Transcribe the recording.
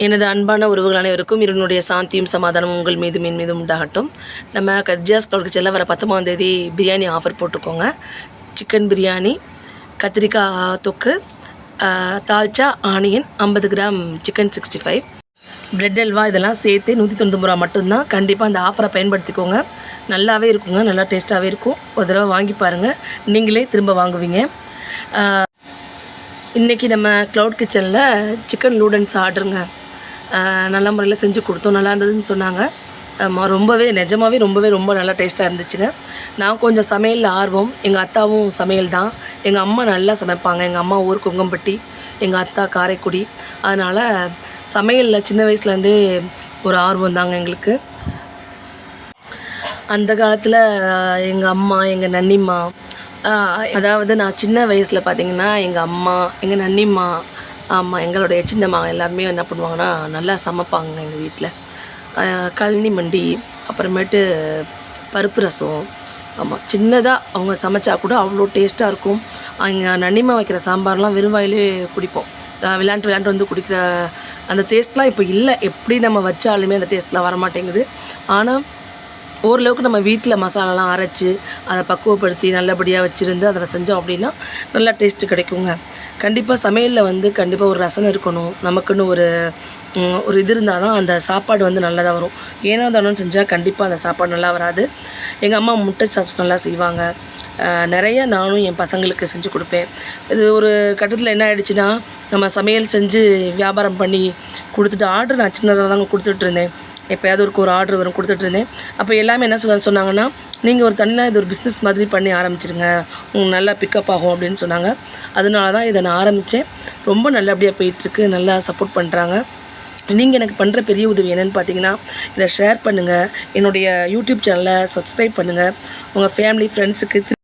எனது அன்பான உறவுகள் அனைவருக்கும் இறைவனுடைய சாந்தியும் சமாதானம் உங்கள் மீதும் என் மீதும் உண்டாகட்டும். நம்ம கஜ்ஜாஸ் கிளவுட் கிச்சனில் வர 19ஆம் தேதி பிரியாணி ஆஃபர் போட்டிருக்கோங்க. சிக்கன் பிரியாணி, கத்திரிக்காய் தொக்கு, dalcha, onion, 50 gram chicken 65, bread halwa இதெல்லாம் சேர்த்து 190 ரூபா மட்டும்தான். கண்டிப்பாக அந்த ஆஃபரை பயன்படுத்திக்கோங்க. நல்லாவே இருக்குங்க, நல்லா டேஸ்ட்டாகவே இருக்கும். ஒரு தடவை வாங்கி பாருங்கள், நீங்களே திரும்ப வாங்குவீங்க. இன்றைக்கி நம்ம க்ளவுட் கிச்சனில் சிக்கன் நூடுல்ஸ் ஆர்டருங்க. நல்ல முறையில் செஞ்சு கொடுத்தோம், நல்லா இருந்ததுன்னு சொன்னாங்க. ரொம்பவே நிஜமாகவே ரொம்ப நல்லா டேஸ்ட்டாக இருந்துச்சுங்க. நான் கொஞ்சம் சமையலில் ஆர்வம், எங்கள் அத்தாவும் சமையல் தான். எங்கள் அம்மா நல்லா சமைப்பாங்க. எங்கள் அம்மா ஊர் கொங்கம்பட்டி, எங்கள் அத்தா காரைக்குடி. அதனால் சமையலில் சின்ன வயசுலேருந்தே ஒரு ஆர்வம் தாங்க எங்களுக்கு. அந்த காலத்தில் எங்கள் அம்மா, எங்கள் நன்னிம்மா, அதாவது நான் சின்ன வயசில் பார்த்திங்கன்னா எங்கள் அம்மா, எங்கள் நன்னிம்மா, ஆமாம் எங்களுடைய சின்னம்மா எல்லாருமே என்ன பண்ணுவாங்கன்னா நல்லா சமைப்பாங்க எங்கள் வீட்டில். கழனி மண்டி, அப்புறமேட்டு பருப்பு ரசம். ஆமாம், சின்னதாக அவங்க சமைச்சா கூட அவ்வளோ டேஸ்ட்டாக இருக்கும். எங்கள் நன்னிம்மா வைக்கிற சாம்பார்லாம் வெறும் வாயிலே குடிப்போம். விளையாண்டு வந்து குடிக்கிற அந்த டேஸ்ட்லாம் இப்போ இல்லை. எப்படி நம்ம வச்சாலுமே அந்த டேஸ்ட்லாம் வரமாட்டேங்குது. ஆனால் ஓரளவுக்கு நம்ம வீட்டில் மசாலாலாம் அரைச்சி அதை பக்குவப்படுத்தி நல்லபடியாக வச்சுருந்து அதில் செஞ்சோம் அப்படின்னா நல்லா டேஸ்ட்டு கிடைக்குங்க. கண்டிப்பாக சமையலில் வந்து கண்டிப்பாக ஒரு ரசனை இருக்கணும். நமக்குன்னு ஒரு இது இருந்தால் தான் அந்த சாப்பாடு வந்து நல்லதாக வரும். ஏனோ தானோன்னு செஞ்சால் கண்டிப்பாக அந்த சாப்பாடு நல்லா வராது. எங்கள் அம்மா முட்டை சாப்ஸ் நல்லா செய்வாங்க. நிறைய நானும் என் பசங்களுக்கு செஞ்சு கொடுப்பேன். இது ஒரு கட்டத்தில் என்ன ஆகிடுச்சுன்னா, நம்ம சமையல் செஞ்சு வியாபாரம் பண்ணி கொடுத்துட்டு ஆர்டர் நான் சின்னதாக தாங்க கொடுத்துட்ருந்தேன். எப்போயாவது ஒரு ஆர்டர் வரும் கொடுத்துட்ருந்தேன். அப்போ எல்லாமே என்ன சொன்னாங்கன்னா, நீங்கள் ஒரு தனியாக இது ஒரு பிஸ்னஸ் மாதிரி பண்ணி ஆரம்பிச்சிருங்க, உங்களுக்கு நல்லா பிக்கப் ஆகும் அப்படின்னு சொன்னாங்க. அதனால தான் இதை நான் ஆரம்பித்தேன். ரொம்ப நல்லபடியாக போயிட்டுருக்கு, நல்லா சப்போர்ட் பண்ணுறாங்க. நீங்கள் எனக்கு பண்ணுற பெரிய உதவி என்னென்னு பார்த்தீங்கன்னா, இதை ஷேர் பண்ணுங்கள், என்னுடைய யூடியூப் சேனலை சப்ஸ்கிரைப் பண்ணுங்கள், உங்கள் ஃபேமிலி ஃப்ரெண்ட்ஸுக்கு